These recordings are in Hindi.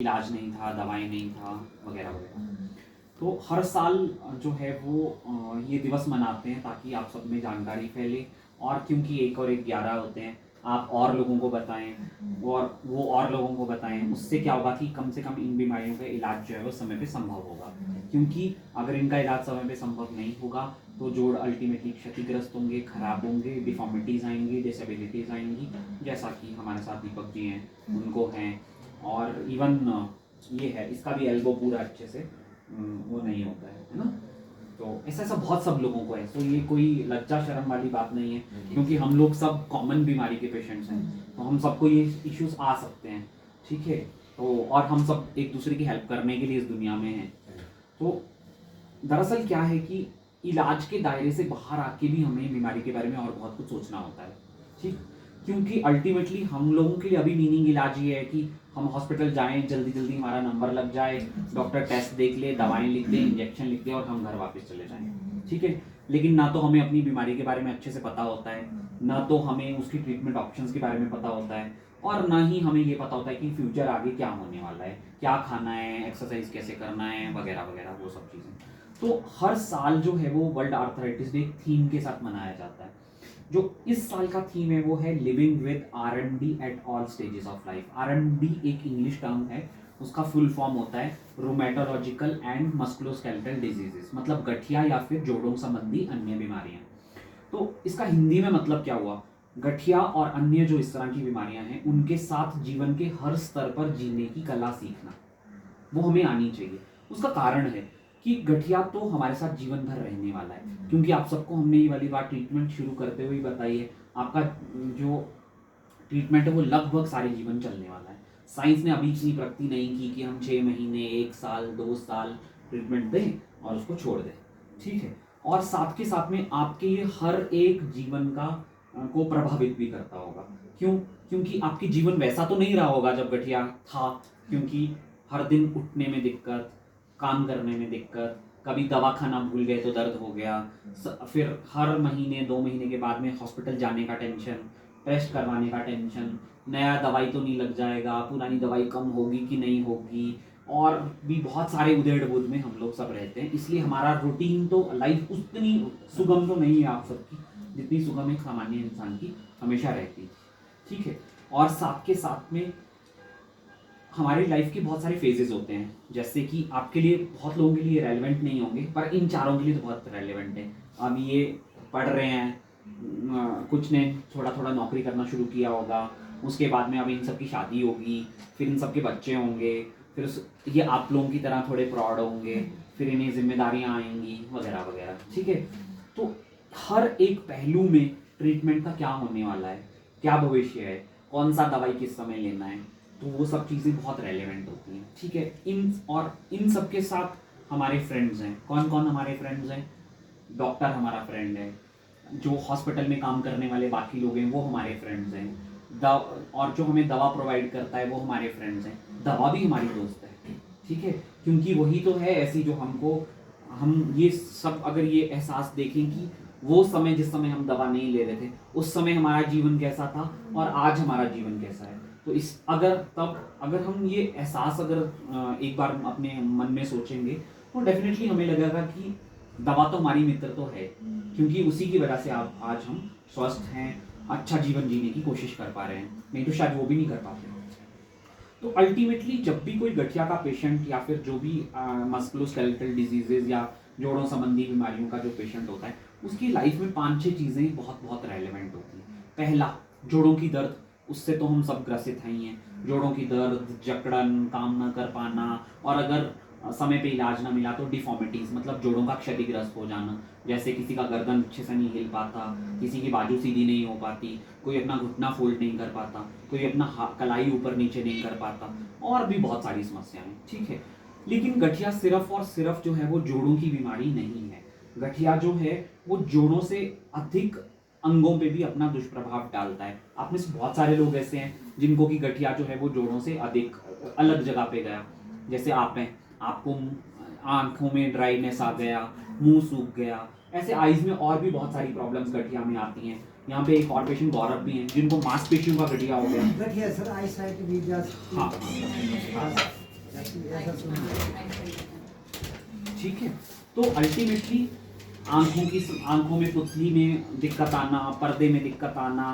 इलाज नहीं था, दवाई नहीं था, वगैरह वगैरह। तो हर साल जो है वो ये दिवस मनाते हैं ताकि आप सब में जानकारी फैले, और क्योंकि 1 और 1 11 होते हैं, आप और लोगों को बताएं और वो और लोगों को बताएं। उससे क्या होगा कि कम से कम इन बीमारियों का इलाज जो है वो समय पे संभव होगा, क्योंकि अगर इनका इलाज समय पे संभव नहीं होगा तो जोड़ अल्टीमेटली क्षतिग्रस्त होंगे, खराब होंगे, डिफॉर्मिटीज़ आएंगी, डिसेबिलिटीज़ आएंगी, जैसा कि हमारे साथ दीपक जी हैं, उनको हैं। और इवन ये है, इसका भी एल्बो पूरा अच्छे से वो नहीं होता है ना। तो ऐसा ऐसा बहुत सब लोगों को है। तो ये कोई लज्जा शर्म वाली बात नहीं है, क्योंकि हम लोग सब कॉमन बीमारी के पेशेंट्स हैं, तो हम सबको ये इश्यूज आ सकते हैं, ठीक है। तो और हम सब एक दूसरे की हेल्प करने के लिए इस दुनिया में हैं। तो दरअसल क्या है कि इलाज के दायरे से बाहर आके भी हमें बीमारी के बारे में और बहुत कुछ सोचना होता है, ठीक। क्योंकि अल्टीमेटली हम लोगों के लिए अभी मीनिंग इलाज ये है कि हम हॉस्पिटल जाएं, जल्दी जल्दी हमारा नंबर लग जाए, डॉक्टर टेस्ट देख ले, दवाएं लिख दे, इंजेक्शन लिख दे और हम घर वापस चले जाएं, ठीक है। लेकिन ना तो हमें अपनी बीमारी के बारे में अच्छे से पता होता है, ना तो हमें उसकी ट्रीटमेंट ऑप्शंस के बारे में पता होता है, और ना ही हमें ये पता होता है कि फ्यूचर आगे क्या होने वाला है, क्या खाना है, एक्सरसाइज कैसे करना है, वगैरह वगैरह, वो सब चीज़ें। तो हर साल जो है वो वर्ल्ड आर्थराइटिस डे थीम के साथ मनाया जाता है। जो इस साल का थीम है वो है living with RMD at all stages of life. RMD एक इंग्लिश टर्म है, उसका फुल फॉर्म होता है रोमेटोलॉजिकल एंड मस्कुलोस्केलेटल डिजीजेस, मतलब गठिया या फिर जोड़ों संबंधी अन्य बीमारियां। तो इसका हिंदी में मतलब क्या हुआ, गठिया और अन्य जो इस तरह की बीमारियां हैं उनके साथ जीवन के हर स्तर पर जीने की कला सीखना, वो हमें आनी चाहिए। उसका कारण है कि गठिया तो हमारे साथ जीवन भर रहने वाला है, क्योंकि आप सबको हमने ये वाली बात ट्रीटमेंट शुरू करते हुए बताई है। आपका जो ट्रीटमेंट है वो लगभग सारे जीवन चलने वाला है। साइंस ने अभी इतनी प्रगति नहीं की कि हम 6 महीने, 1 साल, 2 साल ट्रीटमेंट दें और उसको छोड़ दें, ठीक है। और साथ के साथ में आपके ये हर एक जीवन का को प्रभावित भी करता होगा। क्यों? क्योंकि आपकी जीवन वैसा तो नहीं रहा होगा जब गठिया था, क्योंकि हर दिन उठने में दिक्कत, काम करने में दिक्कत, कभी दवा खाना भूल गए तो दर्द हो गया, फिर हर महीने 2 महीने के बाद में हॉस्पिटल जाने का टेंशन, टेस्ट करवाने का टेंशन, नया दवाई तो नहीं लग जाएगा, पुरानी दवाई कम होगी कि नहीं होगी, और भी बहुत सारे उधेड़ बुध में हम लोग सब रहते हैं। इसलिए हमारा रूटीन तो लाइफ उतनी सुगम तो नहीं है आप सबकी, जितनी सुगम एक सामान्य इंसान की हमेशा रहती है, ठीक है। और साथ के साथ में हमारी लाइफ के बहुत सारे फेजेस होते हैं, जैसे कि आपके लिए, बहुत लोगों के लिए रेलेवेंट नहीं होंगे, पर इन चारों के लिए तो बहुत रेलेवेंट है। अब ये पढ़ रहे हैं, कुछ ने थोड़ा थोड़ा नौकरी करना शुरू किया होगा, उसके बाद में अब इन सब की शादी होगी, फिर इन सब के बच्चे होंगे, फिर ये आप लोगों की तरह थोड़े प्रौढ़ होंगे, फिर इन्हें जिम्मेदारियां आएंगी, वगैरह वगैरह, ठीक है। तो हर एक पहलू में ट्रीटमेंट का क्या होने वाला है, क्या भविष्य है, कौन सा दवाई किस समय लेना है, तो वो सब चीज़ें बहुत रेलेवेंट होती हैं, ठीक है। इन सब के साथ हमारे फ्रेंड्स हैं। कौन कौन हमारे फ्रेंड्स हैं? डॉक्टर हमारा फ्रेंड है, जो हॉस्पिटल में काम करने वाले बाकी लोग हैं वो हमारे फ्रेंड्स हैं, और जो हमें दवा प्रोवाइड करता है वो हमारे फ्रेंड्स हैं। दवा भी हमारी दोस्त है, ठीक है, क्योंकि वही तो है ऐसी जो हमको, हम ये सब अगर ये एहसास देखें कि वो समय, जिस समय हम दवा नहीं ले रहे थे, उस समय हमारा जीवन कैसा था और आज हमारा जीवन कैसा है, तो इस अगर हम ये एहसास अगर एक बार अपने मन में सोचेंगे तो डेफिनेटली हमें लगेगा कि दवा तो हमारी मित्र तो है, क्योंकि उसी की वजह से आप आज हम स्वस्थ हैं, अच्छा जीवन जीने की कोशिश कर पा रहे हैं, नहीं तो शायद वो भी नहीं कर पाते। तो अल्टीमेटली जब भी कोई गठिया का पेशेंट या फिर जो भी मस्कुलोस्केलेटल डिजीजेज या जोड़ों संबंधी बीमारियों का जो पेशेंट होता है, उसकी लाइफ में 5-6 चीज़ें बहुत बहुत रेलेवेंट होती हैं। पहला, जोड़ों की दर्द, उससे तो हम सब ग्रसित हैं ही हैं। जोड़ों की दर्द, जकड़न, काम न कर पाना, और अगर समय पे इलाज ना मिला तो डिफॉर्मिटीज़, मतलब जोड़ों का क्षतिग्रस्त हो जाना, जैसे किसी का गर्दन अच्छे से नहीं हिल पाता, किसी की बाजू सीधी नहीं हो पाती, कोई अपना घुटना फोल्ड नहीं कर पाता, कोई अपना कलाई ऊपर नीचे नहीं कर पाता, और भी बहुत सारी समस्याएं, ठीक है। लेकिन गठिया सिर्फ और सिर्फ जो है वो जोड़ों की बीमारी नहीं है। गठिया जो है वो जोड़ों से अधिक अंगों पे भी अपना दुष्प्रभाव डालता है। आप में से बहुत सारे लोग ऐसे हैं जिनको की गठिया जो है वो जोड़ों से अधिक अलग जगह पे गया, जैसे आप हैं, आपको आंखों में ड्राइनेस आ गया, मुंह सूख गया, ऐसे आईज में और भी बहुत सारी प्रॉब्लम्स गठिया में आती हैं। यहाँ पे एक और पेशेंट गौरव भी हैं जिनको मांसपेशियों का गठिया हो गया। गठिया सर, आई साइट भी जस्ट हाँ, ठीक है। तो अल्टीमेटली आंखों में पुतली में दिक्कत आना, पर्दे में दिक्कत आना,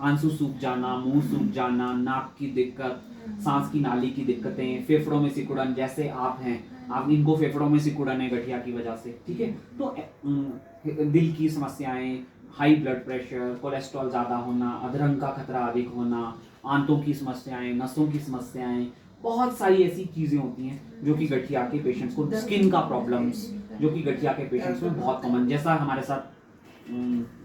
आंसू सूख जाना, मुंह सूख जाना, नाक की दिक्कत, सांस की नाली की दिक्कतें, फेफड़ों में सिकुड़न, जैसे आप हैं, आप इनको फेफड़ों में सिकुड़न है गठिया की वजह से, ठीक है। तो दिल की समस्याएं, हाई ब्लड प्रेशर, कोलेस्ट्रॉल ज़्यादा होना, अधरंग का खतरा अधिक होना, आंतों की समस्याएं, नसों की समस्याएं, बहुत सारी ऐसी चीज़ें होती हैं जो कि गठिया के पेशेंट्स को, स्किन का प्रॉब्लम्स जो कि गठिया के पेशेंट्स में बहुत कॉमन, जैसा हमारे साथ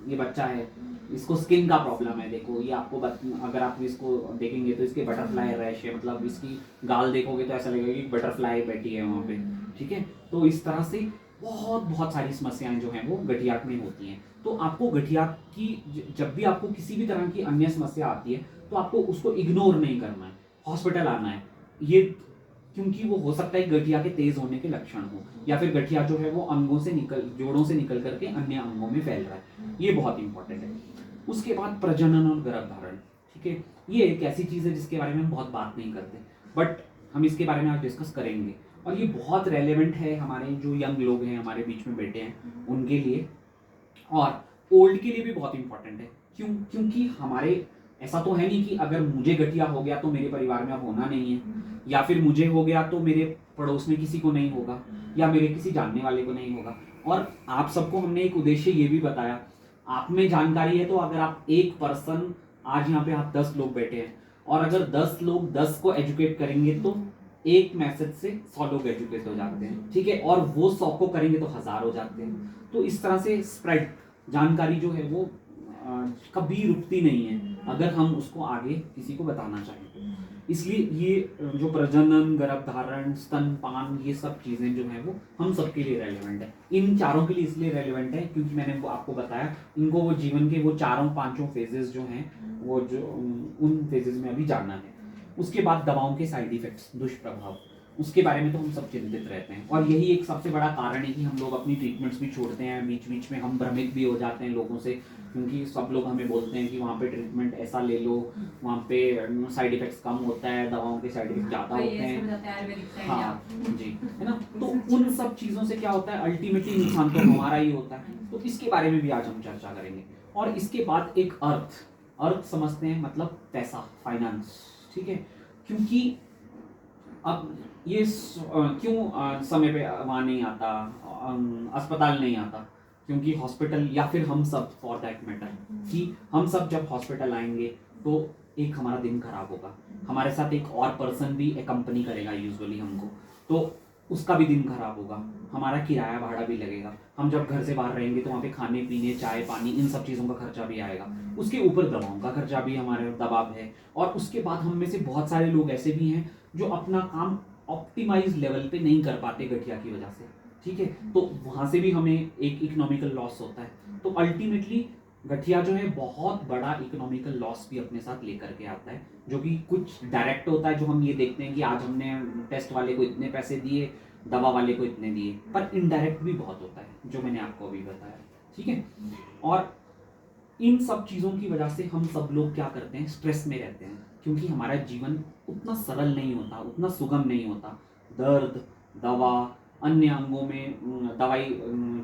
ये बच्चा है, इसको स्किन का प्रॉब्लम है। देखो ये आपको अगर आप इसको देखेंगे तो इसके बटरफ्लाई रैश है, मतलब इसकी गाल देखोगे तो ऐसा लगेगा कि बटरफ्लाई बैठी है वहाँ पे, ठीक है। तो इस तरह से बहुत सारी समस्याएं जो हैं वो गठिया में होती हैं। तो आपको गठिया की जब भी आपको किसी भी तरह की अन्य समस्या आती है तो आपको उसको इग्नोर नहीं करना है, हॉस्पिटल आना है। ये क्योंकि वो हो सकता है गठिया के तेज होने के लक्षण हो, या फिर गठिया जो है वो अंगों से जोड़ों से निकल करके अन्य अंगों में फैल रहा है, ये बहुत इंपॉर्टेंट है। उसके बाद प्रजनन और गर्भधारण, ठीक है। ये एक ऐसी चीज़ है जिसके बारे में हम बहुत बात नहीं करते, बट हम इसके बारे में आज डिस्कस करेंगे, और ये बहुत रेलेवेंट है हमारे जो यंग लोग हैं हमारे बीच में बैठे हैं उनके लिए, और ओल्ड के लिए भी बहुत इंपॉर्टेंट है। क्योंकि हमारे ऐसा तो है नहीं कि अगर मुझे गठिया हो गया तो मेरे परिवार में अब होना नहीं है, या फिर मुझे हो गया तो मेरे पड़ोस में किसी को नहीं होगा, या मेरे किसी जानने वाले को नहीं होगा। और आप सबको हमने एक उद्देश्य ये भी बताया, आप में जानकारी है तो अगर आप एक पर्सन, आज यहाँ पे आप 10 लोग बैठे हैं, और अगर 10 लोग 10 को एजुकेट करेंगे तो एक मैसेज से 100 लोग एजुकेट हो जाते हैं, ठीक है। और वो 100 को करेंगे तो 1000 हो जाते हैं। तो इस तरह से स्प्रेड जानकारी जो है वो कभी रुकती नहीं है अगर हम उसको आगे किसी को बताना चाहें। इसलिए ये जो प्रजनन, गर्भधारण, स्तनपान, ये सब चीज़ें जो हैं वो हम सबके लिए रेलेवेंट है। इन चारों के लिए इसलिए रेलेवेंट है क्योंकि मैंने वो आपको बताया, इनको वो जीवन के वो चारों पांचों फेजेस जो हैं वो जो उन फेजेस में अभी जानना है। उसके बाद दवाओं के साइड इफेक्ट्स, दुष्प्रभाव, उसके बारे में तो हम सब चिंतित रहते हैं, और यही एक सबसे बड़ा कारण है कि हम लोग अपनी ट्रीटमेंट्स भी छोड़ते हैं, बीच बीच में हम भ्रमित भी हो जाते हैं लोगों से, क्योंकि सब लोग हमें बोलते हैं कि वहाँ पे ट्रीटमेंट ऐसा ले लो, वहाँ पे साइड इफेक्ट्स कम होता है, दवाओं के साइड इफेक्ट ज़्यादा होते हैं, हाँ जी, है ना। तो उन सब चीज़ों से क्या होता है, अल्टीमेटली नुकसान तो हमारा ही होता है। तो इसके बारे में भी आज हम चर्चा करेंगे। और इसके बाद एक अर्थ समझते हैं, मतलब पैसा, फाइनेंस, ठीक है। क्योंकि अब ये क्यों समय पे वहाँ नहीं आता, अस्पताल नहीं आता, क्योंकि हॉस्पिटल, या फिर हम सब फॉर दैट मैटर, कि हम सब जब हॉस्पिटल आएंगे तो एक हमारा दिन खराब होगा, हमारे साथ एक और पर्सन भी एकम्पनी करेगा यूजुअली हमको, तो उसका भी दिन खराब होगा, हमारा किराया भाड़ा भी लगेगा, हम जब घर से बाहर रहेंगे तो वहाँ पे खाने पीने, चाय पानी, इन सब चीज़ों का खर्चा भी आएगा, उसके ऊपर दवाओं का खर्चा भी हमारे दबाव है। और उसके बाद हम में से बहुत सारे लोग ऐसे भी हैं जो अपना काम ऑप्टिमाइज लेवल पे नहीं कर पाते गठिया की वजह से, ठीक है। तो वहाँ से भी हमें एक इकोनॉमिकल लॉस होता है। तो अल्टीमेटली गठिया जो है बहुत बड़ा इकोनॉमिकल लॉस भी अपने साथ लेकर के आता है, जो कि कुछ डायरेक्ट होता है, जो हम ये देखते हैं कि आज हमने टेस्ट वाले को इतने पैसे दिए, दवा वाले को इतने दिए, पर इनडायरेक्ट भी बहुत होता है जो मैंने आपको अभी बताया, ठीक है। और इन सब चीज़ों की वजह से हम सब लोग क्या करते हैं, स्ट्रेस में रहते हैं, क्योंकि हमारा जीवन उतना सरल नहीं होता, उतना सुगम नहीं होता। दर्द, दवा, अन्य अंगों में दवाई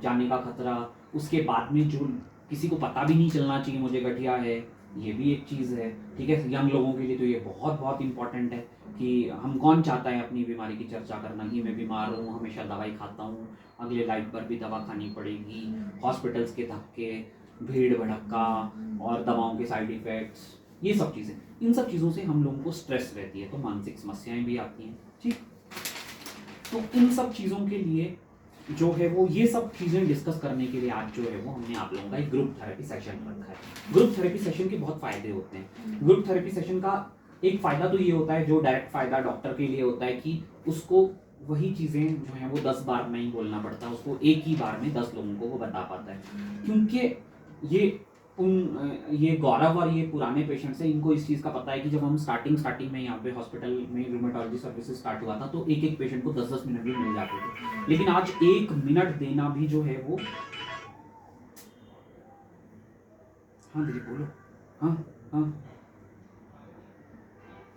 जाने का खतरा, उसके बाद में जो किसी को पता भी नहीं चलना चाहिए मुझे गठिया है, ये भी एक चीज़ है, ठीक है। यंग लोगों के लिए तो ये बहुत बहुत इंपॉर्टेंट है कि हम कौन चाहता है अपनी बीमारी की चर्चा करना कि मैं बीमार हूँ, हमेशा दवाई खाता हूँ, अगले लाइफ पर भी दवा खानी पड़ेगी, हॉस्पिटल्स के धक्के, भीड़ भड़क्का और दवाओं के साइड इफ़ेक्ट्स, ये सब चीज़ें, इन सब चीज़ों से हम लोगों को स्ट्रेस रहती है, तो मानसिक समस्याएं भी आती हैं, ठीक। तो इन सब चीज़ों के लिए जो है वो ये सब चीज़ें डिस्कस करने के लिए आज जो है वो हमने आप लोगों का एक ग्रुप थेरेपी सेशन रखा है। ग्रुप थेरेपी सेशन के बहुत फ़ायदे होते हैं। ग्रुप थेरेपी सेशन का एक फ़ायदा तो ये होता है, जो डायरेक्ट फ़ायदा डॉक्टर के लिए होता है कि उसको वही चीज़ें जो हैं वो 10 बार नहीं बोलना पड़ता, उसको एक ही बार में 10 लोगों को वो बता पाता है। क्योंकि ये गौरव और ये पुराने पेशेंट्स हैं, इनको इस चीज़ का पता है कि जब हम स्टार्टिंग में यहाँ पे हॉस्पिटल में रूमेटोलॉजी सर्विसेज स्टार्ट हुआ था तो एक पेशेंट को 10-10 मिनट भी मिल जाते थे, लेकिन आज 1 मिनट देना भी जो है वो, हाँ दीदी बोलो, हाँ हाँ,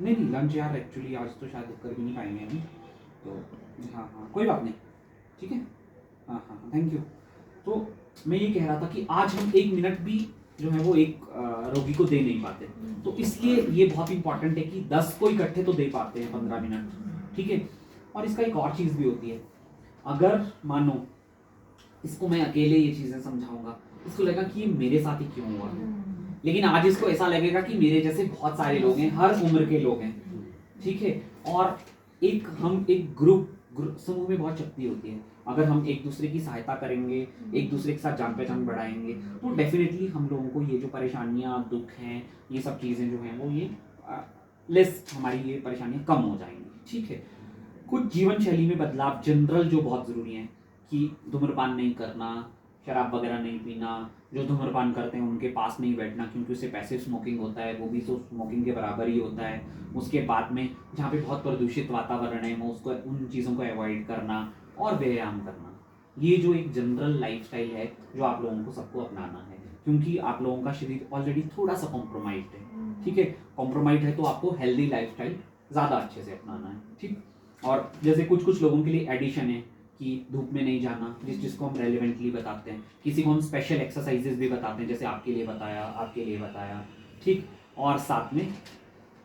नहीं लंच यार एक्चुअली आज तो शायद कर भी नहीं पाएंगे हम, तो हाँ हाँ कोई बात नहीं, ठीक है, हाँ हाँ थैंक यू। तो मैं ये कह रहा था कि आज हम 1 मिनट भी जो है वो एक रोगी को दे नहीं पाते, तो इसलिए ये बहुत इंपॉर्टेंट है कि 10 को इकट्ठे तो दे पाते हैं 15 मिनट, ठीक है। और इसका एक और चीज़ भी होती है, अगर मानो इसको मैं अकेले ये चीज़ें समझाऊंगा, इसको लगेगा कि ये मेरे साथ ही क्यों हुआ, लेकिन आज इसको ऐसा लगेगा कि मेरे जैसे बहुत सारे लोग हैं, हर उम्र के लोग हैं, ठीक है। और हम एक ग्रुप समूह में बहुत शक्ति होती है, अगर हम एक दूसरे की सहायता करेंगे, एक दूसरे के साथ जान पहचान बढ़ाएंगे, तो डेफिनेटली हम लोगों को ये जो परेशानियां दुख हैं, ये सब चीज़ें जो हैं वो ये लेस, हमारी ये परेशानियां कम हो जाएंगी, ठीक है। कुछ जीवन शैली में बदलाव जनरल जो बहुत ज़रूरी हैं, कि धूम्रपान नहीं करना, शराब वगैरह नहीं पीना, जो धूम्रपान करते हैं उनके पास नहीं बैठना क्योंकि उससे पैसिव स्मोकिंग होता है, वो भी तो स्मोकिंग के बराबर ही होता है। उसके बाद में जहाँ पे बहुत प्रदूषित वातावरण है, वो उसको उन चीज़ों को अवॉइड करना और व्यायाम करना, ये जो एक जनरल लाइफस्टाइल है जो आप लोगों को सबको अपनाना है, क्योंकि आप लोगों का शरीर ऑलरेडी थोड़ा सा कॉम्प्रोमाइज्ड है, ठीक है। कॉम्प्रोमाइज्ड है तो आपको हेल्दी लाइफस्टाइल ज़्यादा अच्छे से अपनाना है, ठीक। और जैसे कुछ लोगों के लिए एडिशन है कि धूप में नहीं जाना, जिसको हम रेलिवेंटली बताते हैं, किसी को हम स्पेशल एक्सरसाइजेज भी बताते हैं, जैसे आपके लिए बताया, ठीक। और साथ में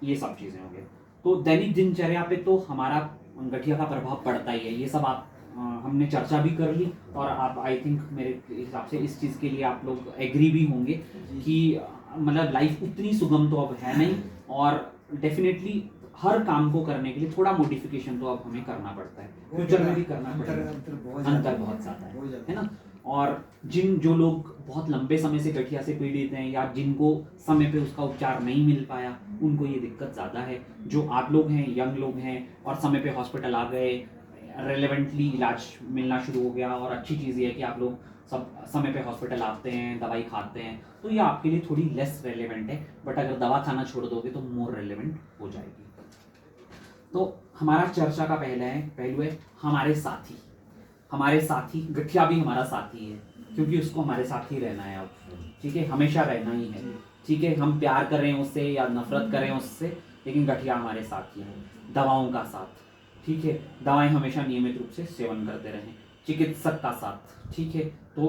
ये सब चीज़ें हो गई। तो दैनिक दिनचर्या पे तो हमारा गठिया का प्रभाव पड़ता ही है, ये सब आप हमने चर्चा भी कर ली, और आप आई थिंक मेरे हिसाब से इस चीज़ के लिए आप लोग एग्री भी होंगे कि मतलब लाइफ उतनी सुगम तो अब है नहीं, और डेफिनेटली हर काम को करने के लिए थोड़ा मॉडिफिकेशन तो अब हमें करना पड़ता है, फ्यूचर में भी करना पड़ेगा, अंतर बहुत ज़्यादा है ना। और जो लोग बहुत लंबे समय से गठिया से पीड़ित हैं, या जिनको समय पे उसका उपचार नहीं मिल पाया, उनको ये दिक्कत ज़्यादा है। जो आप लोग हैं, यंग लोग हैं, और समय पे हॉस्पिटल आ गए, रेलेवेंटली इलाज मिलना शुरू हो गया, और अच्छी चीज़ ये है कि आप लोग सब समय पे हॉस्पिटल आते हैं, दवाई खाते हैं, तो ये आपके लिए थोड़ी लेस रेलेवेंट है, बट अगर दवा खाना छोड़ दोगे तो मोर रेलेवेंट हो जाएगी। तो हमारा चर्चा का पहलू है हमारे साथी। गठिया भी हमारा साथी है, क्योंकि उसको हमारे साथ ही रहना है अब, ठीक है, हमेशा रहना ही है, ठीक है। हम प्यार करें उससे या नफरत करें उससे, लेकिन गठिया हमारे साथी है। दवाओं का साथ, ठीक है, दवाएं हमेशा नियमित रूप से सेवन करते रहें। चिकित्सक का साथ, ठीक है। तो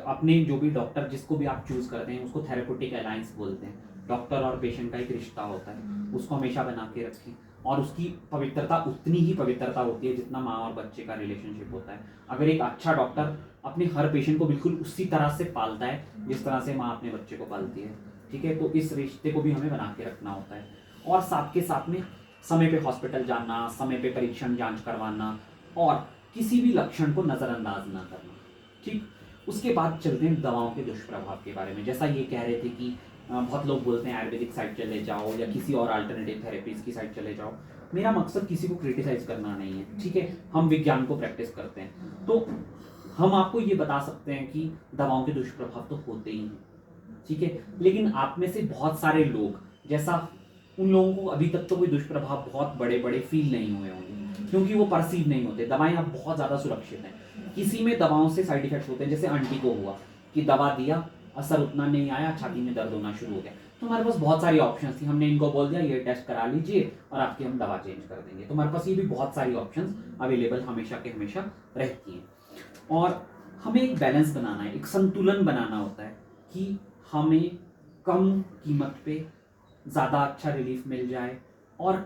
अपने जो भी डॉक्टर, जिसको भी आप चूज करते हैं, उसको थेरेप्यूटिक अलायंस बोलते हैं। डॉक्टर और पेशेंट का एक रिश्ता होता है, उसको हमेशा बना के रखें, और उसकी पवित्रता उतनी ही पवित्रता होती है जितना माँ और बच्चे का रिलेशनशिप होता है। अगर एक अच्छा डॉक्टर अपने हर पेशेंट को बिल्कुल उसी तरह से पालता है जिस तरह से माँ अपने बच्चे को पालती है, ठीक है, तो इस रिश्ते को भी हमें बना के रखना होता है। और साथ के साथ में समय पे हॉस्पिटल जाना, समय पे परीक्षण जांच करवाना, और किसी भी लक्षण को नज़रअंदाज ना करना, ठीक। उसके बाद चलते हैं दवाओं के दुष्प्रभाव के बारे में। जैसा ये कह रहे थे कि बहुत लोग बोलते हैं आयुर्वेदिक साइड चले जाओ या किसी और अल्टरनेटिव थेरेपीज की साइड चले जाओ। मेरा मकसद किसी को क्रिटिसाइज करना नहीं है, ठीक है, हम विज्ञान को प्रैक्टिस करते हैं, तो हम आपको ये बता सकते हैं कि दवाओं के दुष्प्रभाव तो होते ही हैं, ठीक है। लेकिन आप में से बहुत सारे लोग, जैसा उन लोगों को अभी तक तो कोई दुष्प्रभाव बहुत बड़े बड़े फील नहीं हुए होंगे, क्योंकि वो परसीव नहीं होते। दवाएं अब बहुत ज़्यादा सुरक्षित हैं। किसी में दवाओं से साइड इफेक्ट्स होते हैं, जैसे आंटी को हुआ कि दवा दिया, असर उतना नहीं आया, छाती में दर्द होना शुरू हो गया, तो हमारे पास बहुत सारी ऑप्शंस थी। हमने इनको बोल दिया ये टेस्ट करा लीजिए और आपकी हम दवा चेंज कर देंगे। तो हमारे पास ये भी बहुत सारी ऑप्शंस अवेलेबल हमेशा के हमेशा रहती हैं। और हमें एक बैलेंस बनाना है, एक संतुलन बनाना होता है कि हमें कम कीमत पे ज़्यादा अच्छा रिलीफ मिल जाए, और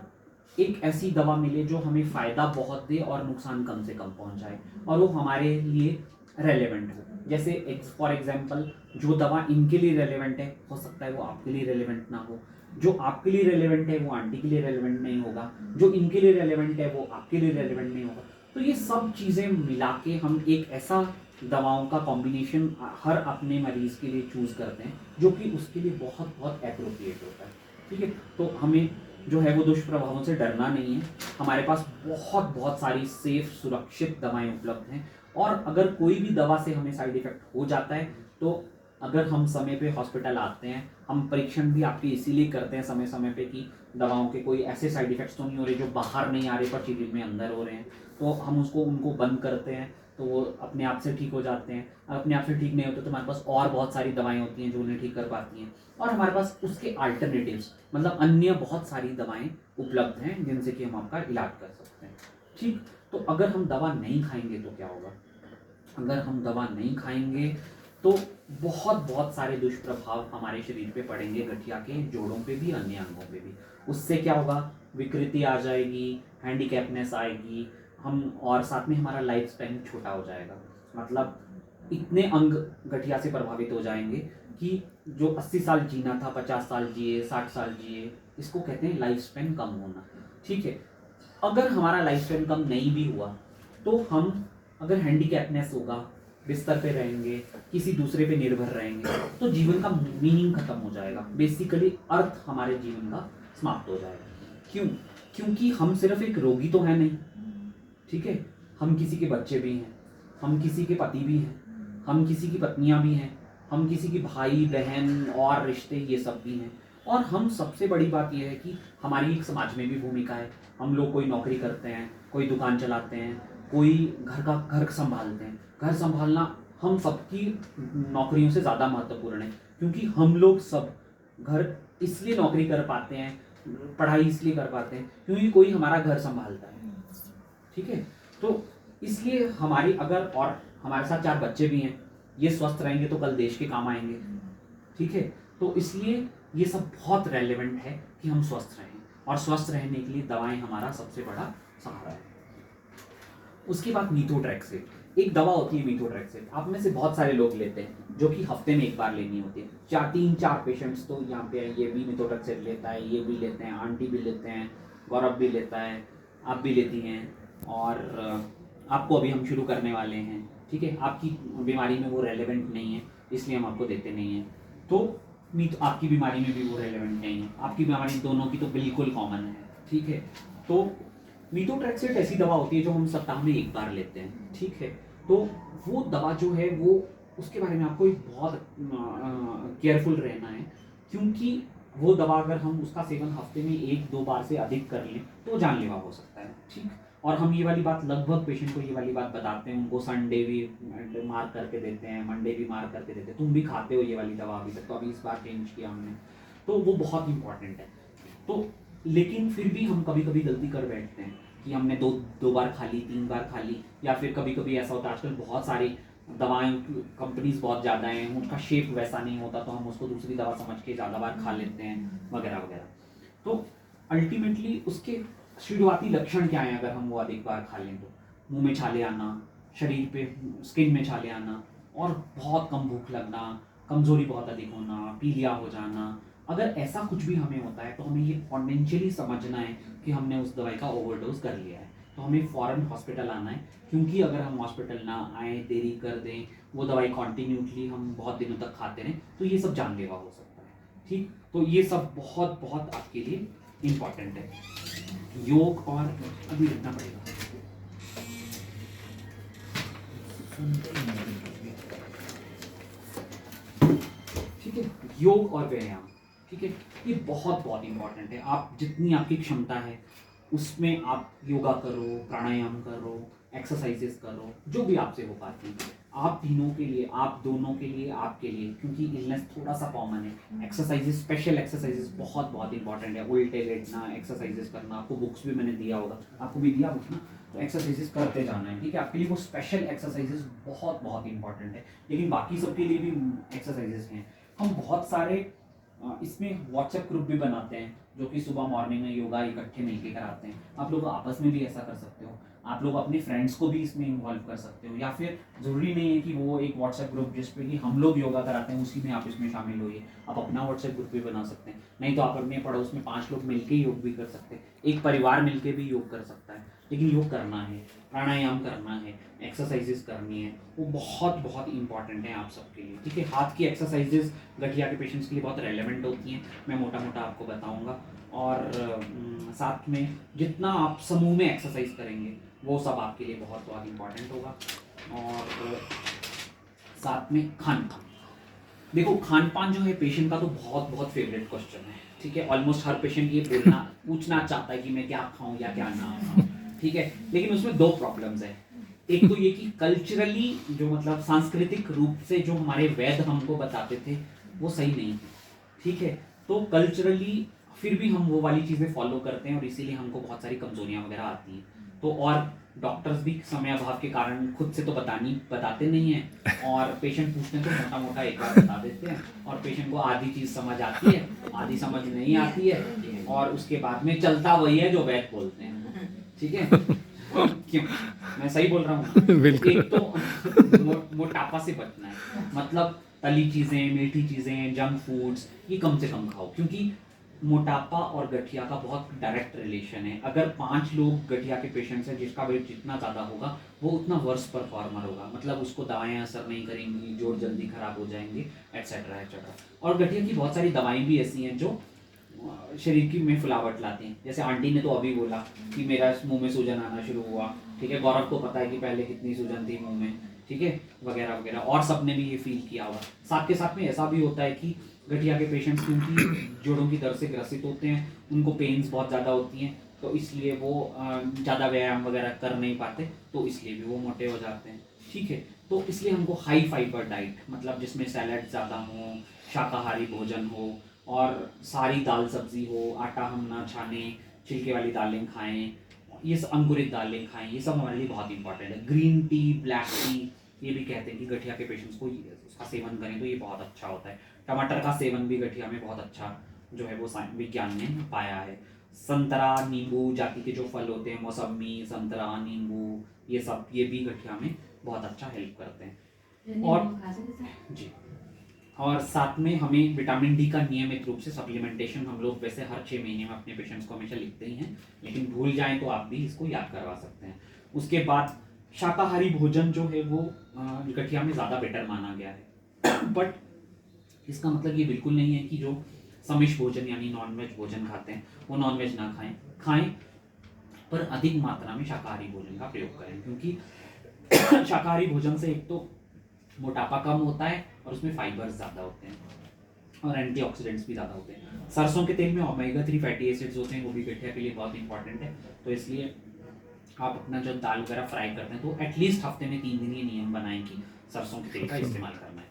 एक ऐसी दवा मिले जो हमें फ़ायदा बहुत दे और नुकसान कम से कम पहुंचाए, और वो हमारे लिए रेलेवेंट हो। जैसे फॉर एग्जांपल, जो दवा इनके लिए रेलेवेंट है, हो सकता है वो आपके लिए रेलेवेंट ना हो। जो आपके लिए रेलेवेंट है वो आंटी के लिए रेलेवेंट नहीं होगा, जो इनके लिए रेलेवेंट है वो आपके लिए रेलेवेंट नहीं होगा। तो ये सब चीज़ें मिला के हम एक ऐसा दवाओं का कॉम्बिनेशन हर अपने मरीज के लिए चूज़ करते हैं जो कि उसके लिए बहुत बहुत एप्रोप्रिएट होता है, ठीक है। तो हमें जो है वो दुष्प्रभावों से डरना नहीं है। हमारे पास बहुत बहुत सारी सेफ सुरक्षित दवाएं उपलब्ध हैं, और अगर कोई भी दवा से हमें साइड इफेक्ट हो जाता है, तो अगर हम समय पे हॉस्पिटल आते हैं, हम परीक्षण भी आपके इसीलिए करते हैं समय समय पे कि दवाओं के कोई ऐसे साइड इफेक्ट्स तो नहीं हो रहे जो बाहर नहीं आ रहे पर शरीर में अंदर हो रहे हैं, तो हम उनको बंद करते हैं, तो वो अपने आप से ठीक हो जाते हैं। अपने आप से ठीक नहीं होते तो हमारे पास और बहुत सारी दवाएं होती हैं जो उन्हें ठीक कर पाती हैं, और हमारे पास उसके अल्टरनेटिव्स मतलब अन्य बहुत सारी दवाएं उपलब्ध हैं जिनसे कि हम आपका इलाज कर सकते हैं, ठीक। तो अगर हम दवा नहीं खाएंगे तो क्या होगा? अगर हम दवा नहीं खाएंगे तो बहुत बहुत सारे दुष्प्रभाव हमारे शरीर पे पड़ेंगे, गठिया के जोड़ों पे भी, अन्य अंगों पे भी। उससे क्या होगा? विकृति आ जाएगी, हैंडीकैपनेस आएगी, हम और साथ में हमारा लाइफ स्पैन छोटा हो जाएगा। मतलब इतने अंग गठिया से प्रभावित हो जाएंगे कि जो 80 साल जीना था 50 साल जिए, 60 साल जिए, इसको कहते हैं लाइफ स्पैन कम होना। ठीक है। अगर हमारा लाइफ स्पैन कम नहीं भी हुआ तो हम अगर हैंडीकैपनेस होगा, बिस्तर पे रहेंगे, किसी दूसरे पे निर्भर रहेंगे, तो जीवन का मीनिंग खत्म हो जाएगा। बेसिकली अर्थ हमारे जीवन का समाप्त हो जाएगा। क्यों? क्योंकि हम सिर्फ एक रोगी तो है नहीं, ठीक है, हम किसी के बच्चे भी हैं, हम किसी के पति भी हैं, हम किसी की पत्नियां भी हैं, हम किसी की भाई बहन और रिश्ते ये सब भी हैं। और हम सबसे बड़ी बात यह है कि हमारी एक समाज में भी भूमिका है। हम लोग कोई नौकरी करते हैं, कोई दुकान चलाते हैं, कोई घर संभालते हैं। घर संभालना हम सबकी नौकरियों से ज़्यादा महत्वपूर्ण है, क्योंकि हम लोग सब घर इसलिए नौकरी कर पाते हैं, पढ़ाई इसलिए कर पाते हैं क्योंकि कोई हमारा घर संभालता है। ठीक है। तो इसलिए हमारी अगर, और हमारे साथ 4 बच्चे भी हैं, ये स्वस्थ रहेंगे तो कल देश के काम आएंगे। ठीक है। तो इसलिए ये सब बहुत रेलेवेंट है कि हम स्वस्थ रहें, और स्वस्थ रहने के लिए दवाएं हमारा सबसे बड़ा सहारा है। उसके बाद मीथोट्रेक्सेट, एक दवा होती है मीथोट्रेक्सेट, आप में से बहुत सारे लोग लेते हैं, जो कि हफ्ते में एक बार लेनी होती है। 3-4 पेशेंट्स तो यहाँ पे हैं, ये भी मीथोट्रेक्सेट लेता है, ये भी लेते हैं, आंटी भी लेते हैं, गौरव भी लेता है, आप भी लेती हैं, और आपको अभी हम शुरू करने वाले हैं। ठीक है। आपकी बीमारी में वो रेलेवेंट नहीं है, इसलिए हम आपको देते नहीं हैं। तो आपकी बीमारी में भी वो रेलेवेंट नहीं है, आपकी बीमारी दोनों की तो बिल्कुल कॉमन है। ठीक है। तो मीथोट्रेक्सेट ऐसी दवा होती है जो हम सप्ताह में एक बार लेते हैं। ठीक है। तो वो दवा जो है वो, उसके बारे में आपको एक बहुत केयरफुल रहना है, क्योंकि वो दवा अगर हम उसका सेवन हफ्ते में 1-2 बार से अधिक कर लें तो जानलेवा हो सकता है। ठीक। और हम ये वाली बात लगभग पेशेंट को ये वाली बात बताते हैं, उनको संडे भी मार्क करके देते हैं, मंडे भी मार्क करके देते हैं, तुम भी खाते हो ये वाली दवा अभी तक, तो अभी इस बार चेंज किया हमने, तो वो बहुत इंपॉर्टेंट है। तो लेकिन फिर भी हम कभी कभी गलती कर बैठते हैं कि हमने दो बार खा ली, 3 बार खा ली, या फिर कभी कभी ऐसा होता है, आजकल बहुत सारी दवाएं कंपनीज बहुत ज़्यादा हैं, उनका शेप वैसा नहीं होता, तो हम उसको दूसरी दवा समझ के ज़्यादा बार खा लेते हैं, वगैरह वगैरह। तो अल्टीमेटली उसके शुरुआती लक्षण क्या हैं अगर हम वो अधिक बार खा लें? तो मुंह में छाले आना, शरीर पे स्किन में छाले आना, और बहुत कम भूख लगना, कमजोरी बहुत अधिक होना, पीलिया हो जाना। अगर ऐसा कुछ भी हमें होता है तो हमें ये पोटेंशियली समझना है कि हमने उस दवाई का ओवरडोज कर लिया है, तो हमें फ़ौरन हॉस्पिटल आना है। क्योंकि अगर हम हॉस्पिटल ना आए, देरी कर दें, वो दवाई कॉन्टीन्यूसली हम बहुत दिनों तक खाते रहें, तो ये सब जानलेवा हो सकता है। ठीक। तो ये सब बहुत बहुत आपके लिए इम्पॉर्टेंट है। योग, और अभी रखना पड़ेगा, ठीक है, योग और व्यायाम। ठीक है। ये बहुत बहुत इंपॉर्टेंट है। आप जितनी आपकी क्षमता है उसमें आप योगा करो, प्राणायाम करो, एक्सरसाइजेस करो, जो भी आपसे हो पाती है। आप तीनों के लिए, आप दोनों के लिए, आपके लिए, क्योंकि इलनेस थोड़ा सा कॉमन है। एक्सरसाइजेस, स्पेशल एक्सरसाइजेस बहुत बहुत इंपॉर्टेंट है। उल्टे लेटना, एक्सरसाइजेस करना, आपको बुक्स भी मैंने दिया होगा, आपको भी दिया बुक ना, तो एक्सरसाइजेस करते जाना है। ठीक है। आपके लिए वो स्पेशल एक्सरसाइजेस बहुत बहुत इंपॉर्टेंट है, लेकिन बाकी सबके लिए भी एक्सरसाइजेस हैं। हम बहुत सारे इसमें व्हाट्सएप ग्रुप भी बनाते हैं, जो कि सुबह मॉर्निंग में योगा इकट्ठे मिलके कराते हैं। आप लोग आपस में भी ऐसा कर सकते हो, आप लोग अपने फ्रेंड्स को भी इसमें इन्वॉल्व कर सकते हो, या फिर ज़रूरी नहीं है कि वो एक व्हाट्सएप ग्रुप जिस पे कि हम लोग योगा कराते हैं उसी में आप इसमें शामिल होइए। आप अपना व्हाट्सएप ग्रुप भी बना सकते हैं, नहीं तो आप अपने पड़ोस में 5 लोग मिलके योग भी कर सकते हैं, एक परिवार मिलके भी योग कर सकता है। लेकिन योग करना है, प्राणायाम करना है, एक्सरसाइजेस करनी है, वो बहुत बहुत इंपॉर्टेंट है आप सबके लिए। ठीक है। हाथ की एक्सरसाइजेस गठिया के पेशेंट्स के लिए बहुत रेलेवेंट होती हैं, मैं मोटा मोटा आपको बताऊंगा। और साथ में जितना आप समूह में एक्सरसाइज करेंगे वो सब आपके लिए बहुत बहुत इंपॉर्टेंट होगा। और साथ में खान पान, देखो खान पान जो है पेशेंट का तो बहुत बहुत फेवरेट क्वेश्चन है। ठीक है। ऑलमोस्ट हर पेशेंट ये पूछना चाहता है कि मैं क्या खाऊं या क्या ना खाऊं। ठीक है। लेकिन उसमें 2 प्रॉब्लम्स है। एक तो ये कि कल्चरली, जो मतलब सांस्कृतिक रूप से जो हमारे वैद्य हमको बताते थे वो सही नहीं थे। ठीक है। तो कल्चरली फिर भी हम वो वाली चीज़ें फॉलो करते हैं, और इसीलिए हमको बहुत सारी कमजोरियां वगैरह आती हैं। तो और डॉक्टर्स भी समय अभाव के कारण खुद से तो बताते नहीं हैं, और पेशेंट पूछते हैं तो मोटा मोटा एक बार बता देते हैं, और पेशेंट को आधी चीज़ समझ आती है, आधी समझ नहीं आती है, और उसके बाद में चलता वही है जो वैद बोलते हैं। ठीक है, क्यों मैं सही बोल रहा हूँ? एक तो मोटापा से बचना है, मतलब तली चीज़ें, मीठी चीज़ें, जंक फूड्स ये कम से कम खाओ, क्योंकि मोटापा और गठिया का बहुत डायरेक्ट रिलेशन है। अगर 5 लोग गठिया के पेशेंट्स हैं, जिसका वेट जितना ज़्यादा होगा वो उतना वर्स परफॉर्मर होगा, मतलब उसको दवाएं असर नहीं करेंगी, जोड़ जल्दी खराब हो जाएंगे, एट्सेट्रा एट्सेट्रा। और गठिया की बहुत सारी दवाएं भी ऐसी हैं जो शरीर की में फुलावट लाती हैं। जैसे आंटी ने तो अभी बोला कि मेरा मुंह में सूजन आना शुरू हुआ, ठीक है, गौरव को पता है कि पहले कितनी सूजन थी मुंह में, ठीक है, वगैरह वगैरह, और सबने भी ये फील किया होगा। साथ के साथ में ऐसा भी होता है कि गठिया के पेशेंट्स क्योंकि जोड़ों की दर्द से ग्रसित होते हैं, उनको पेन्स बहुत ज़्यादा होती हैं, तो इसलिए वो ज़्यादा व्यायाम वगैरह कर नहीं पाते, तो इसलिए भी वो मोटे हो जाते हैं। ठीक है, तो इसलिए हमको हाई फाइबर डाइट, मतलब जिसमें सैलड ज़्यादा हो, शाकाहारी भोजन हो, और सारी दाल सब्जी हो, आटा हम ना छाने, छिलके वाली दालें खाएं, ये अंकुरित दालें खाएं, ये सब हमारे लिए बहुत इंपॉर्टेंट है। ग्रीन टी, ब्लैक टी, ये भी कहते हैं कि गठिया के पेशेंट्स को उसका सेवन करें तो ये बहुत अच्छा होता है। टमाटर का सेवन भी गठिया में बहुत अच्छा जो है वो विज्ञान ने पाया है। संतरा, नींबू जाति के जो फल होते हैं, मौसमी, संतरा, नींबू, ये सब ये भी गठिया में बहुत अच्छा हेल्प करते हैं। और जी, और साथ में हमें विटामिन डी का नियमित रूप से सप्लीमेंटेशन हम लोग वैसे हर 6 महीने में अपने पेशेंट्स को हमेशा लिखते ही हैं, लेकिन भूल जाएं तो आप भी इसको याद करवा सकते हैं। उसके बाद शाकाहारी भोजन जो है वो गठिया में ज़्यादा बेटर माना गया है। बट इसका मतलब ये बिल्कुल नहीं है कि जो समिश्र भोजन यानी नॉनवेज भोजन खाते हैं वो नॉनवेज ना खाएं, पर अधिक मात्रा में शाकाहारी भोजन का प्रयोग करें, क्योंकि शाकाहारी भोजन से एक तो मोटापा कम होता है और उसमें फाइबर्स ज़्यादा होते हैं और एंटीऑक्सीडेंट्स भी ज़्यादा होते हैं। सरसों के तेल में ओमेगा 3 फैटी एसिड्स होते हैं, वो भी गठिया के लिए बहुत इंपॉर्टेंट है। तो इसलिए आप अपना जब दाल वगैरह फ्राई करते हैं तो एटलीस्ट हफ्ते में 3 दिन ये नियम बनाएं कि सरसों के तेल का इस्तेमाल करना है।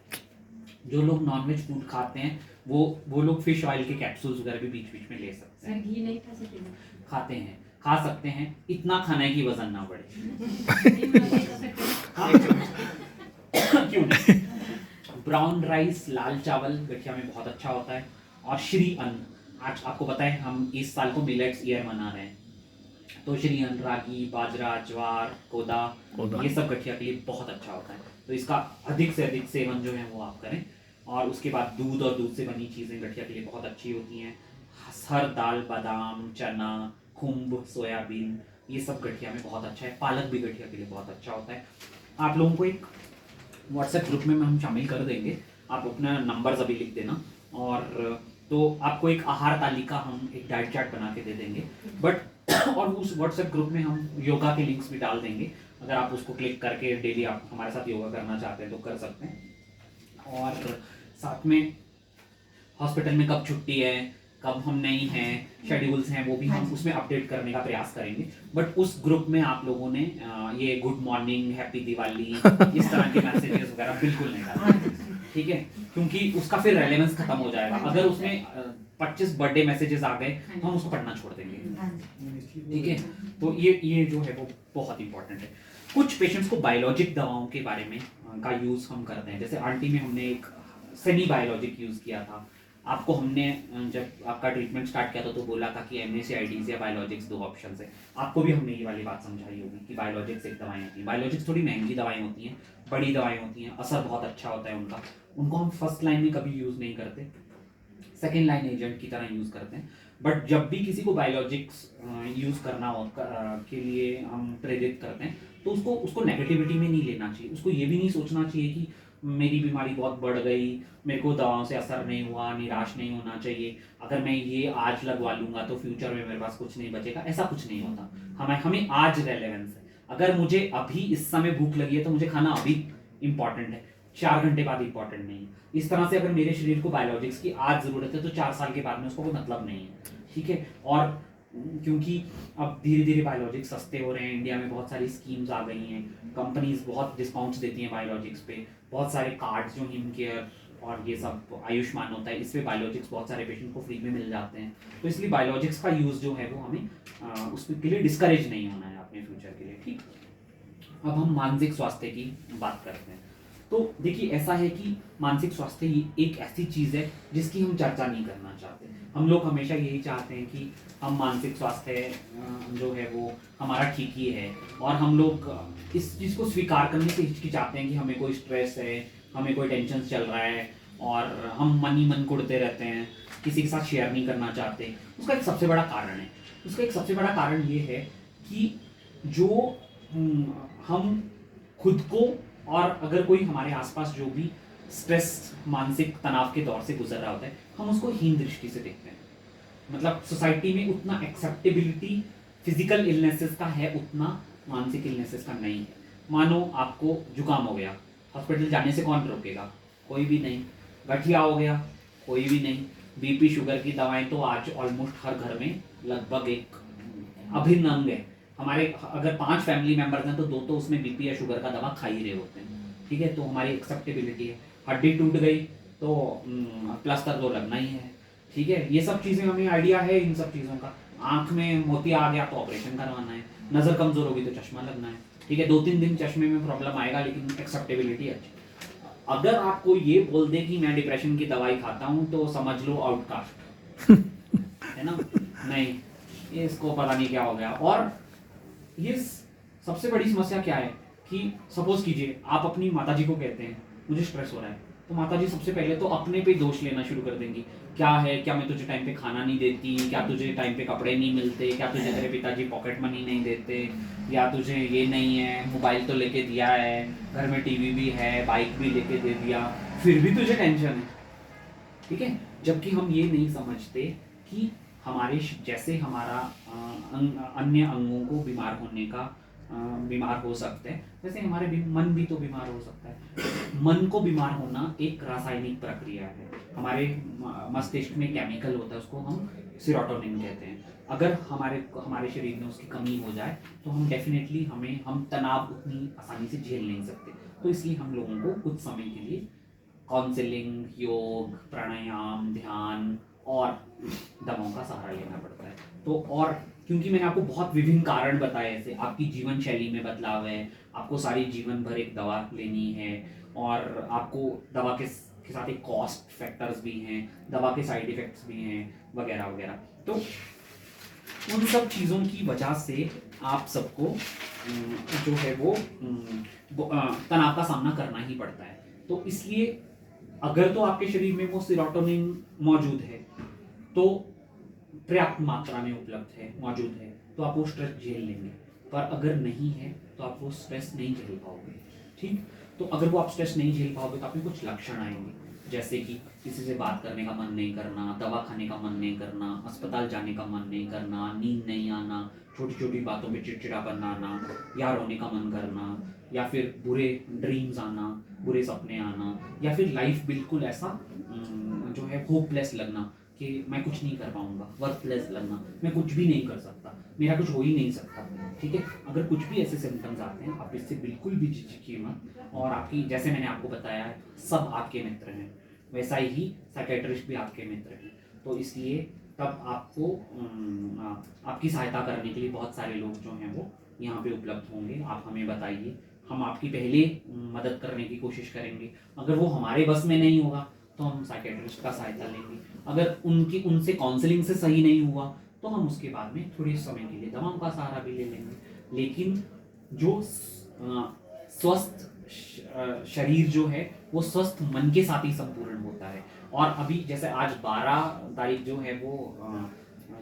जो लोग नॉनवेज फूड खाते हैं वो लोग फिश ऑयल के कैप्सूल्स वगैरह भी बीच बीच में ले सकते हैं। घी नहीं खा सकते? खाते हैं, खा सकते हैं, इतना खाना है कि वजन ना बढ़े। क्यों नहीं? ब्राउन राइस, लाल चावल गठिया में बहुत अच्छा होता है। और श्री अन्न, आज आपको पता है हम इस साल को मिलेट्स ईयर मना रहे हैं, तो श्री अन्न, रागी, बाजरा, ज्वार, कोदा, ये सब गठिया के लिए बहुत अच्छा होता है। तो इसका अधिक से अधिक सेवन जो है वो आप करें। और उसके बाद दूध और दूध से बनी चीज़ें गठिया के लिए बहुत अच्छी होती हैं। हर दाल, बादाम, चना, खुम्ब, सोयाबीन, ये सब गठिया में बहुत अच्छा है। पालक भी गठिया के लिए बहुत अच्छा होता है। आप लोगों को एक व्हाट्सएप ग्रुप में हम शामिल कर देंगे, आप अपना नंबर्स अभी लिख देना, और तो आपको एक आहार तालिका, हम एक डाइट चार्ट बना के दे देंगे। बट और उस व्हाट्सएप ग्रुप में हम योगा के लिंक्स भी डाल देंगे, अगर आप उसको क्लिक करके डेली आप हमारे साथ योगा करना चाहते हैं तो कर सकते हैं। और साथ में हॉस्पिटल में कब छुट्टी है, कब हम नहीं हैं, शेड्यूल्स हैं, वो भी हम उसमें अपडेट करने का प्रयास करेंगे। बट उस ग्रुप में आप लोगों ने ये गुड मॉर्निंग, हैप्पी दिवाली, इस तरह के मैसेजेस वगैरह बिल्कुल नहीं डालना, ठीक है, क्योंकि उसका फिर रेलेवेंस खत्म हो जाएगा। अगर उसमें 25 बर्थडे मैसेजेस आ गए तो हम उसको पढ़ना छोड़ देंगे, ठीक है। तो ये जो है वो बहुत इंपॉर्टेंट है। कुछ पेशेंट्स को बायोलॉजिक दवाओं के बारे में का यूज़ हम करते हैं, जैसे आंटी में हमने एक सेमी बायोलॉजिक यूज़ किया था। आपको हमने जब आपका ट्रीटमेंट स्टार्ट किया था तो बोला था कि MACIDs या बायोलॉजिक्स 2 ऑप्शन है। आपको भी हमने ये वाली बात समझाई होगी कि बायोलॉजिक्स एक दवाएं होती हैं। बायोलॉजिक्स थोड़ी महंगी दवाएं होती हैं, बड़ी दवाएं होती हैं, असर बहुत अच्छा होता है उनका, उनको हम फर्स्ट लाइन में कभी यूज़ नहीं करते, सेकेंड लाइन एजेंट की तरह यूज़ करते हैं। बट जब भी किसी को बायोलॉजिक्स यूज़ करना हो के लिए हम प्रेरित करते हैं तो उसको नेगेटिविटी में नहीं लेना चाहिए। उसको ये भी नहीं सोचना चाहिए कि मेरी बीमारी बहुत बढ़ गई, मेरे को दवाओं से असर नहीं हुआ, निराश नहीं होना चाहिए, अगर मैं ये आज लगवा लूँगा तो फ्यूचर में मेरे पास कुछ नहीं बचेगा, ऐसा कुछ नहीं होता। हमें आज रेलेवेंस है। अगर मुझे अभी इस समय भूख लगी है तो मुझे खाना अभी इंपॉर्टेंट है, 4 घंटे बाद इंपॉर्टेंट नहीं है। इस तरह से अगर मेरे शरीर को बायोलॉजिक्स की आज ज़रूरत है तो 4 साल के बाद में उसको कोई मतलब नहीं है, ठीक है। और क्योंकि अब धीरे धीरे बायोलॉजिक्स सस्ते हो रहे हैं, इंडिया में बहुत सारी स्कीम्स आ गई हैं, कंपनीज बहुत डिस्काउंट्स देती हैं बायोलॉजिक्स पे, बहुत सारे कार्ड्स जो हिम केयर और ये सब आयुष्मान होता है, इसमें बायोलॉजिक्स बहुत सारे पेशेंट को फ्री में मिल जाते हैं। तो इसलिए बायोलॉजिक्स का यूज़ जो है वो हमें उसके लिए डिस्करेज नहीं होना है। अपने फ्यूचर के लिए। ठीक, अब हम मानसिक स्वास्थ्य की बात करते हैं। तो देखिए ऐसा है कि मानसिक स्वास्थ्य ये एक ऐसी चीज़ है जिसकी हम चर्चा नहीं करना चाहते। हम लोग हमेशा यही चाहते हैं कि हम मानसिक स्वास्थ्य जो है वो हमारा ठीक ही है, और हम लोग इस चीज़ को स्वीकार करने से हिचकिचाते हैं कि हमें कोई स्ट्रेस है, हमें कोई टेंशन चल रहा है, और हम मन ही मन कुड़ते रहते हैं, किसी के साथ शेयर नहीं करना चाहते। उसका एक सबसे बड़ा कारण है, उसका एक सबसे बड़ा कारण ये है कि जो हम खुद को, और अगर कोई हमारे आसपास जो भी स्ट्रेस मानसिक तनाव के दौर से गुजर रहा होता है, हम उसको हीन दृष्टि से देखते हैं। मतलब सोसाइटी में उतना एक्सेप्टेबिलिटी फिजिकल इलनेसेस का है, उतना मानसिक इलनेसेस का नहीं है। मानो आपको जुकाम हो गया, हॉस्पिटल जाने से कौन रोकेगा? कोई भी नहीं। गठिया हो गया, कोई भी नहीं। बीपी शुगर की दवाएं तो आज ऑलमोस्ट हर घर में लगभग एक अभिन्न अंग है। हमारे अगर 5 फैमिली मेंबर्स हैं तो 2 तो उसमें बीपी या शुगर का दवा खा ही रहे होते हैं। ठीक है, तो हमारी एक्सेप्टेबिलिटी है। हड्डी टूट गई तो प्लास्टर तो लगना ही है। ठीक है, ये सब चीज़ें हमें आइडिया है इन सब चीज़ों का। आंख में मोतिया आ गया तो ऑपरेशन करवाना है, नज़र कमज़ोर होगी तो चश्मा लगना है। ठीक है, 2-3 दिन चश्मे में प्रॉब्लम आएगा, लेकिन एक्सेप्टेबिलिटी अच्छी। अगर आपको ये बोल दे कि मैं डिप्रेशन की दवाई खाता हूँ तो समझ लो आउटकास्ट है ना। नहीं, इसको पता नहीं क्या हो गया। और ये सबसे बड़ी समस्या क्या है कि सपोज कीजिए आप अपनी माताजी को कहते हैं मुझे स्ट्रेस हो रहा है, तो माताजी सबसे पहले तो अपने पे दोष लेना शुरू कर देंगी। क्या है, क्या मैं तुझे टाइम पे खाना नहीं देती, क्या तुझे टाइम पे कपड़े नहीं मिलते, क्या तुझे तेरे पिताजी पॉकेट मनी नहीं देते, या तुझे ये नहीं है, मोबाइल तो लेके दिया है, घर में टीवी भी है, बाइक भी लेके दे दिया, फिर भी तुझे टेंशन है। ठीक है, जबकि हम ये नहीं समझते कि हमारे जैसे हमारा अन्य अंगों को बीमार हो सकते हैं, वैसे हमारे मन भी तो बीमार हो सकता है। मन को बीमार होना एक रासायनिक प्रक्रिया है। हमारे मस्तिष्क में केमिकल होता है, उसको हम सेरोटोनिन कहते हैं। अगर हमारे शरीर में उसकी कमी हो जाए तो हम डेफिनेटली हम तनाव उतनी आसानी से झेल नहीं सकते। तो इसलिए हम लोगों को कुछ समय के लिए काउंसलिंग, योग, प्राणायाम, ध्यान और दवाओं का सहारा लेना पड़ता है। तो और क्योंकि मैंने आपको बहुत विभिन्न कारण बताए, ऐसे आपकी जीवन शैली में बदलाव है, आपको सारी जीवन भर एक दवा लेनी है, और आपको दवा के साथ एक कॉस्ट फैक्टर्स भी हैं, दवा के साइड इफ़ेक्ट्स भी हैं, वगैरह वगैरह। तो उन सब चीज़ों की वजह से आप सबको जो है वो तनाव का सामना करना ही पड़ता है। तो इसलिए अगर तो आपके शरीर में वो सेरोटोनिन मौजूद है, तो पर्याप्त मात्रा में उपलब्ध है, मौजूद है, तो आप वो स्ट्रेस झेल लेंगे। पर अगर नहीं है तो आप वो स्ट्रेस नहीं झेल पाओगे। ठीक, तो अगर वो आप स्ट्रेस नहीं झेल पाओगे तो आप में कुछ लक्षण आएंगे, जैसे कि किसी से बात करने का मन नहीं करना, दवा खाने का मन नहीं करना, अस्पताल जाने का मन नहीं करना, नींद नहीं आना, छोटी छोटी बातों पे चिड़चिड़ापन आना, या रोने का मन करना, या फिर बुरे ड्रीम्स आना, बुरे सपने आना, या फिर लाइफ बिल्कुल ऐसा जो है होपलेस लगना कि मैं कुछ नहीं कर पाऊंगा, वर्थलेस लगना, मैं कुछ भी नहीं कर सकता, मेरा कुछ हो ही नहीं सकता। ठीक है, अगर कुछ भी ऐसे सिम्टम्स आते हैं आप इससे बिल्कुल भी झिझकिए मत। और आपकी, जैसे मैंने आपको बताया है, सब आपके मित्र हैं, वैसा ही साइकेट्रिस्ट भी आपके मित्र हैं। तो इसलिए तब आपको आपकी सहायता करने के लिए बहुत सारे लोग जो हैं वो यहाँ पे उपलब्ध होंगे। आप हमें बताइए, हम आपकी पहले मदद करने की कोशिश करेंगे। अगर वो हमारे बस में नहीं होगा तो हम साइकेट्रिस्ट का सहायता लेंगे। अगर उनसे काउंसलिंग से सही नहीं हुआ तो हम उसके बाद में थोड़े समय के लिए दवाओं का सहारा भी ले लेंगे। लेकिन जो स्वस्थ शरीर जो है वो स्वस्थ मन के साथ ही संपूर्ण होता है। और अभी जैसे आज 12 तारीख जो है वो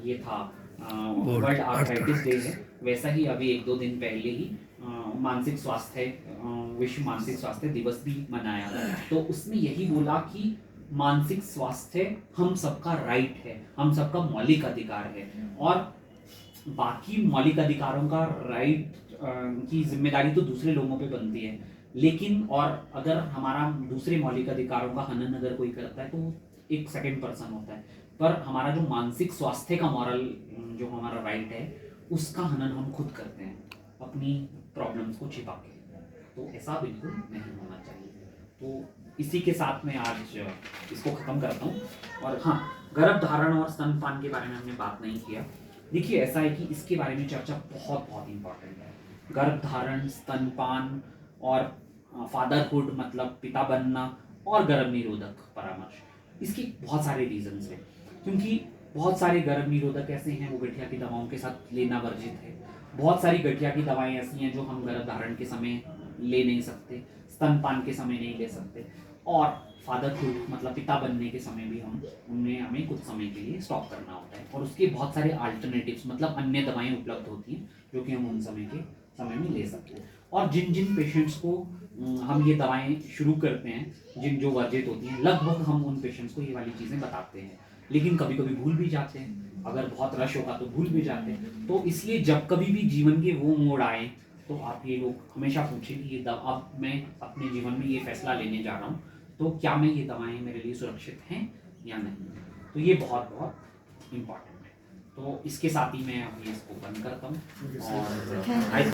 ये था वर्ल्ड आर्थराइटिस डे है, वैसा ही अभी 1-2 दिन पहले ही मानसिक स्वास्थ्य विश्व मानसिक स्वास्थ्य दिवस भी मनाया। तो उसने यही बोला कि मानसिक स्वास्थ्य हम सबका राइट है, हम सबका मौलिक अधिकार है, और बाकी मौलिक अधिकारों का राइट की जिम्मेदारी तो दूसरे लोगों पे बनती है। लेकिन और अगर हमारा दूसरे मौलिक अधिकारों का हनन अगर कोई करता है तो एक सेकंड पर्सन होता है, पर हमारा जो मानसिक स्वास्थ्य का मॉरल जो हमारा राइट है उसका हनन हम खुद करते हैं अपनी प्रॉब्लम्स को छिपा के। तो ऐसा बिल्कुल नहीं होना चाहिए। तो इसी के साथ मैं आज इसको ख़त्म करता हूँ। और हाँ, गर्भधारण और स्तनपान के बारे में हमने बात नहीं किया, देखिए ऐसा है कि इसके बारे में चर्चा बहुत बहुत इम्पोर्टेंट है। गर्भधारण, स्तनपान और फादरहुड मतलब पिता बनना और गर्भ निरोधक परामर्श, इसके बहुत सारे रीजंस हैं। क्योंकि बहुत सारे गर्भ निरोधक ऐसे हैं वो गठिया की दवाओं के साथ लेना वर्जित है। बहुत सारी गठिया की दवाएं ऐसी हैं जो हम गर्भधारण के समय ले नहीं सकते, स्तनपान के समय नहीं ले सकते, और फादरहुड मतलब पिता बनने के समय भी हम उनमें हमें कुछ समय के लिए स्टॉप करना होता है। और उसके बहुत सारे अल्टरनेटिव्स मतलब अन्य दवाएं उपलब्ध होती हैं जो कि हम उन समय में ले सकते हैं। और जिन जिन पेशेंट्स को हम ये दवाएं शुरू करते हैं, जिन जो वर्जित होती हैं, लगभग हम उन पेशेंट्स को ये वाली चीज़ें बताते हैं। लेकिन कभी कभी भूल भी जाते हैं, अगर बहुत रश होगा तो भूल भी जाते हैं। तो इसलिए जब कभी भी जीवन के वो मोड़ आए तो आप ये लोग हमेशा पूछें कि ये दवा, अब मैं अपने जीवन में ये फैसला लेने जा रहा हूँ तो क्या मैं ये दवाएं मेरे लिए सुरक्षित हैं या नहीं। तो ये बहुत बहुत इम्पॉर्टेंट है। तो इसके साथ ही मैं अब ये इसको बंद करता हूँ और